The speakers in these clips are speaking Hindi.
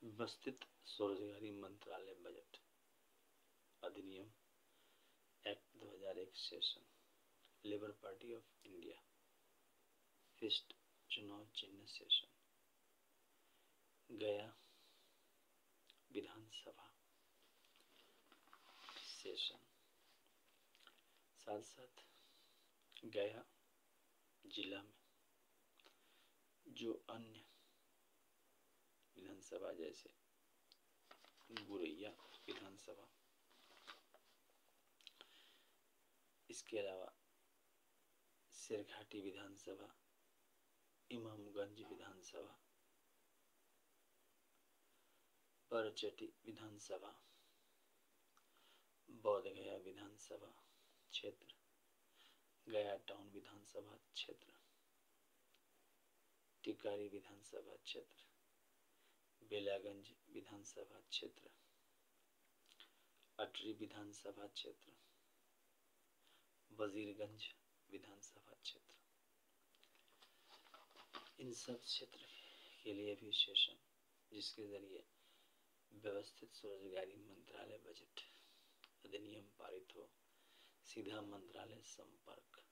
व्यवस्थित स्वरोजगारी मंत्रालय बजट अधिनियम act 2001 session labour party of India फिस्ट चुनाव चिन्ह सेशन गया विधानसभा सेशन साथ साथ गया जिला में जो अन्य विधानसभा जैसे गुरैया विधानसभा, इसके अलावा सिरघाटी विधानसभा, इमामगंज विधानसभा, बरचटी विधानसभा, बोधगया विधानसभा क्षेत्र, गया टाउन विधानसभा क्षेत्र, टिकारी विधानसभा क्षेत्र, बेलागंज विधानसभा क्षेत्र, अटरी विधानसभा क्षेत्र, वजीरगंज विधानसभा क्षेत्र। इन सब क्षेत्र के लिए भी सेशन जिसके जरिए व्यवस्थित स्वरोजगारी मंत्रालय बजट अधिनियम पारित हो, सीधा मंत्रालय संपर्क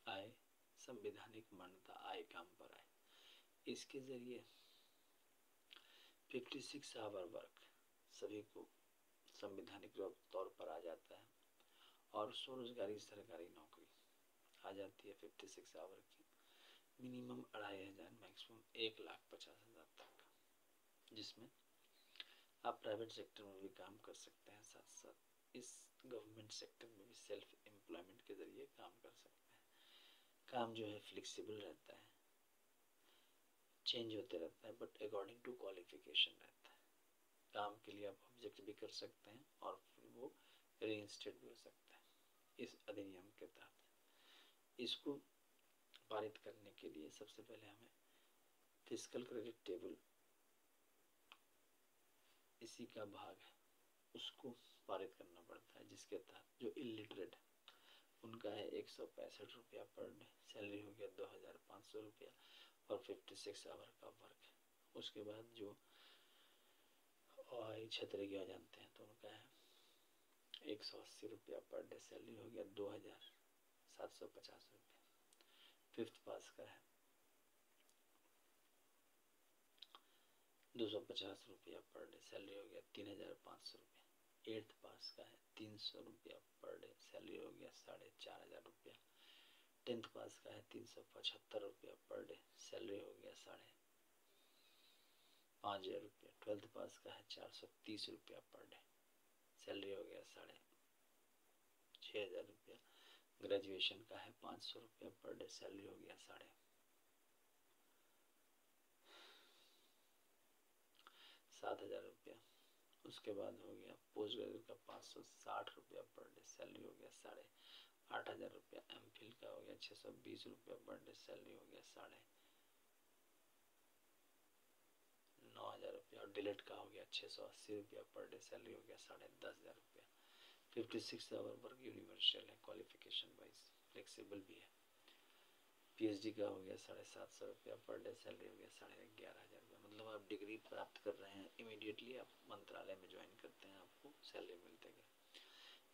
आए, संवैधानिक मान्यता आए, काम पर आए। इसके जरिए 56 आवर वर्क सभी को संवैधानिक तौर पर आ जाता है और स्वरोजगारी सरकारी नौकरी आ जाती है 56 आवर की, मिनिमम 2500, मैक्सिमम 1,50,000 तक का, जिसमें आप प्राइवेट सेक्टर में भी काम कर सकते हैं, साथ साथ इस गवर्नमेंट सेक्टर में भी सेल्फ एम्प्लॉयमेंट के जरिए काम कर सकते हैं। काम जो है फ्लेक्सिबल रहता है, चेंज होते रहता है, बट अकॉर्डिंग टू क्वालिफिकेशन रहता है। काम के लिए आप ऑब्जेक्ट भी कर सकते हैं और फिर वो रीइंस्टेट भी हो सकता है इस अधिनियम के तहत। इसको पारित करने के लिए सबसे पहले हमें फिस्कल क्रेडिट टेबल, इसी का भाग है, उसको पारित करना पड़ता है, जिसके तहत जो इलिटरेट है उनका है 165 रुपया पर डे, सैलरी हो गया 2,500 रुपया और 56 आवर का वर्क है। उसके बाद जो छतरी क्या जानते हैं तो उनका है 180 रुपया पर डे, सैलरी हो गया 2,750 रुपया। फिफ्थ पास का है 250 रुपया पर डे, सैलरी हो गया 3,500 रुपया। एट्थ पास का है 300 रुपया पर डे, सैलरी हो गया 4,500 रुपया। 10th पास का है 375 रुपया पर डे, सैलरी हो गया 5,500 रुपया। 12th पास का है 430 रुपया पर डे, सैलरी हो गया 6,500 रुपया। ग्रेजुएशन का है 500 रुपया पर डे, सैलरी हो गया 7,500 रुपया। उसके बाद हो गया पोस्ट ग्रेजुएट का 560 रुपया पर डे, सैलरी हो गया 8,500 रुपया। एमफिल का हो गया 620 रुपया पर डे, सैलरी हो गया 9,500 रुपया। और डिलेट का हो गया 680 रुपया पर डे, सैलरी हो गया 10,500 रुपया। 56 आवर वर्क यूनिवर्सल है, क्वालिफिकेशन वाइज फ्लेक्सिबल भी है। पीएचडी का हो गया 750 रुपया पर डे, सैलरी हो गया 11,500 रुपया। मतलब आप डिग्री प्राप्त कर रहे हैं, इमीडिएटली आप मंत्रालय में ज्वाइन करते हैं, आपको सैलरी मिलते गए।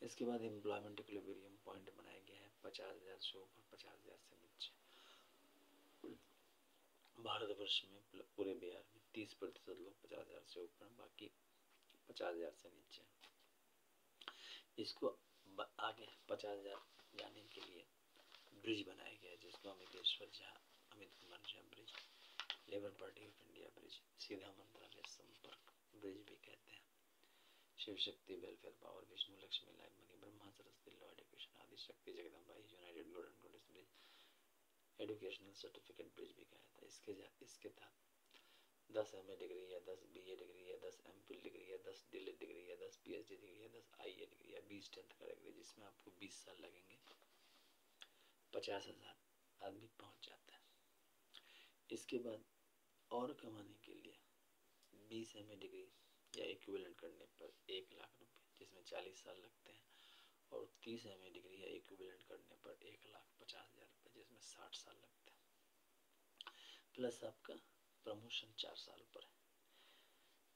इसके बाद एम्प्लॉयमेंट इक्विलिब्रियम पॉइंट बनाया गया है 50,000 से ऊपर, 50,000 से नीचे। भारतवर्ष में पूरे बिहार में 30% लोग 50,000 से ऊपर, बाकी 50,000 से नीचे। इसको आगे 50,000 जाने के लिए ब्रिज बनाया गया है, जिसको Amit Kumar Jha bridge, labour party of India bridge, सीधा मंत्रालय संपर्क ब्रिज भी कहते हैं। Shiv Shakti welfare power, Vishnu Lakshmi line money, Brahma Saraswati law education, Adi Shakti Jagdamba United golden गोडेस bridge, educational certificate bridge भी कहता है। इसके तहत 10 MA डिग्री या 10 BA डिग्री या 10 MPhil डिग्री या 10 DLED डिग्री या 10 PhD डिग्री या 10 IA डिग्री या 20 10th का डिग्री, जिसमें आपको 20 साल लगेंगे, 50,000 आदमी पहुंच जाता है। इसके बाद और कमाने के लिए 20 MA डिग्री या इक्विवेलेंट करने पर 1,00,000 रुपये, जिसमें 40 साल लगते हैं, और 30 MA डिग्री या इक्विवेलेंट करने पर 1,50,000 रुपये, जिसमें 60 साल लगते हैं। प्लस आपका प्रमोशन 4 साल पर है।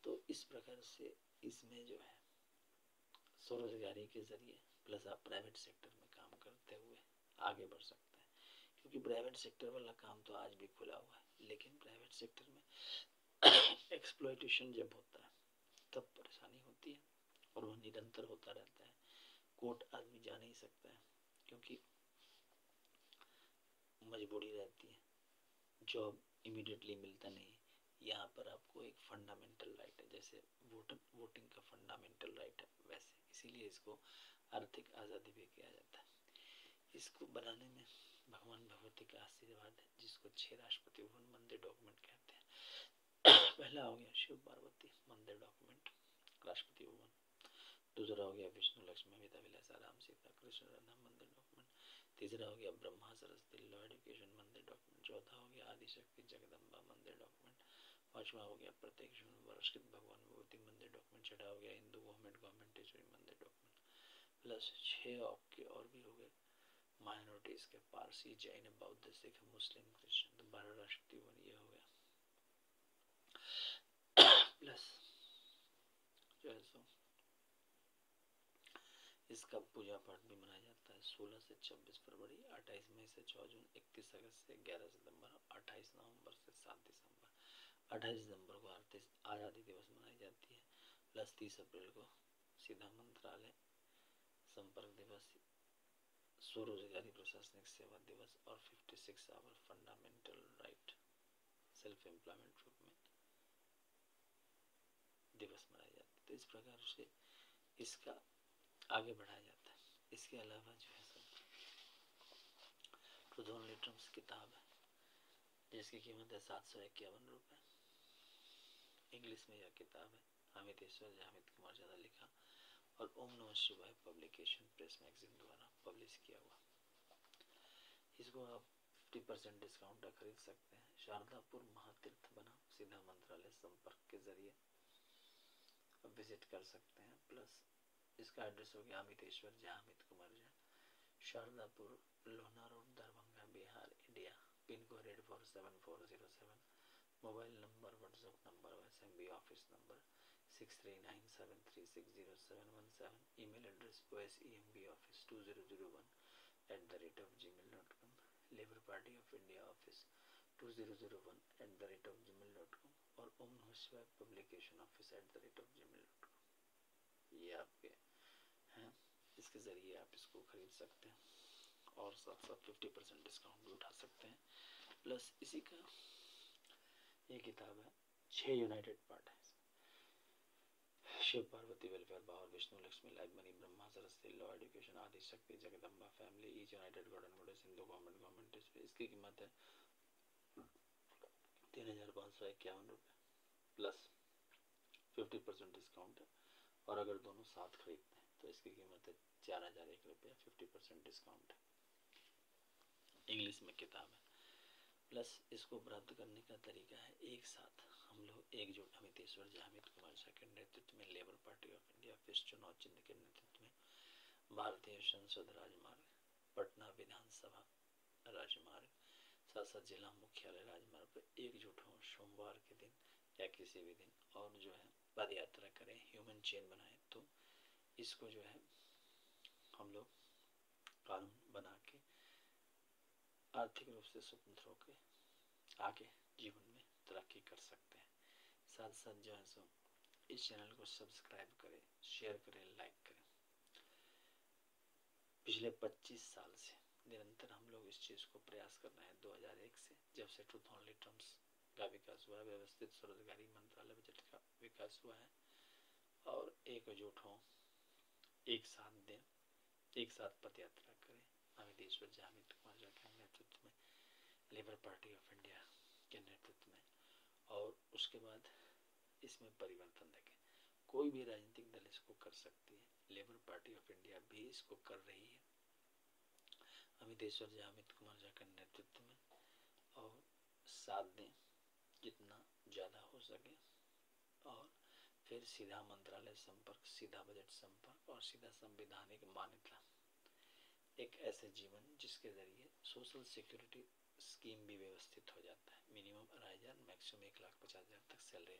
तो इस प्रकार से इसमें जो है स्वरोजगारी के जरिए प्लस आप प्राइवेट सेक्टर में काम करते हुए आगे बढ़ सकते हैं, क्योंकि प्राइवेट सेक्टर वाला काम तो आज भी खुला हुआ है, लेकिन प्राइवेट सेक्टर में एक्सप्लॉयटेशन जब होता है तब परेशानी होती है और वो निरंतर होता रहता है। कोर्ट आदमी जा नहीं सकता है क्योंकि मजबूरी रहती है, जॉब इमीडिएटली मिलता नहीं है। यहाँ पर आपको एक फंडामेंटल राइट है, जैसे वोटिंग का फंडामेंटल राइट है वैसे, इसीलिए इसको आर्थिक आज़ादी भी किया जाता है। इसको बनाने में भगवान भगवती का आशीर्वाद है, जिसको 6 राष्ट्रपति भवन मंदिर डॉक्यूमेंट कहते हैं। पहला हो गया शिव पार्वती मंदिर डॉक्यूमेंट राष्ट्रपति भवन, दूसरा हो गया विष्णु लक्ष्मी विद्या विलासा राम सीता कृष्ण राधा मंदिर डॉक्यूमेंट, तीसरा हो गया ब्रह्मा सरस्वती लॉ एजुकेशन मंदिर डॉक्यूमेंट, चौथा हो गया आदिशक्ति जगदम्बा मंदिर डॉक्यूमेंट, पांचवा हो गया प्रत्येक वर्षित भगवान विभूति मंदिर डॉक्यूमेंट, छठा हो गया हिंदू गवर्नमेंटेश्वरी मंदिर डॉक्यूमेंट, प्लस 6 आपके और भी हो गए माइनॉरिटीज के पारसी जैन बौद्ध सिख मुस्लिम क्रिश्चियन, तो 12 राष्ट्रपति भवन ये हो गया। प्लस जो है सो इसका पूजा पाठ भी मनाया जाता है 16 से 26 फरवरी, 28 मई से 6 जून, 31 अगस्त से 11 सितंबर, 28 नवंबर से 7 दिसंबर। 28 दिसंबर को आज़ादी दिवस मनाई जाती है, प्लस 30 अप्रैल को सीधा मंत्रालय संपर्क दिवस, स्वरोजगारी प्रशासनिक सेवा दिवस और 56 our fundamental right self employment रूप में दिवस मनाए जाते हैं। तो इस प्रकार से इसका आगे बढ़ाया जाता है। इसके अलावा जो है ट्रूथ ओनली ट्रम्प्स किताब है, जिसकी कीमत है 751 रुपये। इंग्लिश में यह किताब है, अमितेश्वर जामित कुमार ज़्यादा लिखा और ओम नमः शिवाय पब्लिकेशन प्रेस मैगजीन द्वारा पब्लिश किया हुआ। इसको आप 50% डिस्काउंट पर खरीद सकते हैं। शारदापुर महातीर्थ बना सीधा मंत्रालय संपर्क के जरिए विजिट कर सकते हैं। प्लस इसका एड्रेस हो गया Amiteshwar Jamit Kumar Jha, Shardapur Lohna road Darbhanga Bihar India, pin code 847407, mobile number WhatsApp number SMB office number 6397360717, email address osembaoffice2001@gmail.com, labour party of India office 2001@gmail.com और ओम नमः शिवाय पब्लिकेशन ऑफिस @gmail.com। ये आपके हैं, इसके ज़रिए आप इसको खरीद सकते हैं और साथ साथ 50% डिस्काउंट भी उठा सकते हैं। प्लस इसी का ये किताब है 6 यूनाइटेड पार्ट है, Shiv Parvati welfare power Vishnu Lakshmi life money Brahma Saraswati law education Adi Shakti Jagadamba family each united god and goddess Hindu government इसकी कीमत है 3551 रुपये प्लस 50% डिस्काउंट है, और अगर दोनों साथ खरीदते हैं तो इसकी कीमत है 4001 रुपया, 50% डिस्काउंट है। इंग्लिश में किताब है। प्लस इसको प्राप्त करने का तरीका है, एक साथ हम लोग एकजुट अमितेश्वर जामित कुमार झा के नेतृत्व में labour party of India office चुनाव चिन्ह के नेतृत्व में भारतीय संसद राजमार्ग पटना विधानसभा राजमार्ग साथ साथ जिला मुख्यालय राजमार्ग पर एकजुट हों सोमवार के दिन या किसी भी दिन, और जो है पद यात्रा करें, ह्यूमन चेन बनाएं, तो इसको जो है हम लोग कानून बना के आर्थिक रूप से स्वतंत्र होकर आगे जीवन में तरक्की कर सकते हैं। साथ साथ जो है सो इस चैनल को सब्सक्राइब करें, शेयर करें, लाइक करें। पिछले 25 साल से निरंतर हम लोग इस चीज़ को प्रयास कर रहे हैं। 2001 से जब से ट्रूथ ओनली ट्रम्प्स का विकास हुआ, व्यवस्थित स्वरोजगारी मंत्रालय बजट का विकास हुआ है, और एकजुट हों, एक साथ दें, एक साथ पद यात्रा करें अमितेश्वर जामित कुमार झा के नेतृत्व में, लेबर पार्टी ऑफ इंडिया के नेतृत्व में, और उसके बाद इसमें परिवर्तन देखें। कोई भी राजनीतिक दल इसको कर सकती है, लेबर पार्टी ऑफ इंडिया भी इसको कर रही है अमितेश्वर जामित कुमार झा के नेतृत्व में, और साथ दें जितना ज़्यादा हो सके, और फिर सीधा मंत्रालय संपर्क, सीधा बजट संपर्क और सीधा संवैधानिक मान्यता, एक ऐसे जीवन जिसके जरिए सोशल सिक्योरिटी स्कीम भी व्यवस्थित हो जाता है। मिनिमम 2,500, मैक्सिमम 1,50,000 तक सैलरी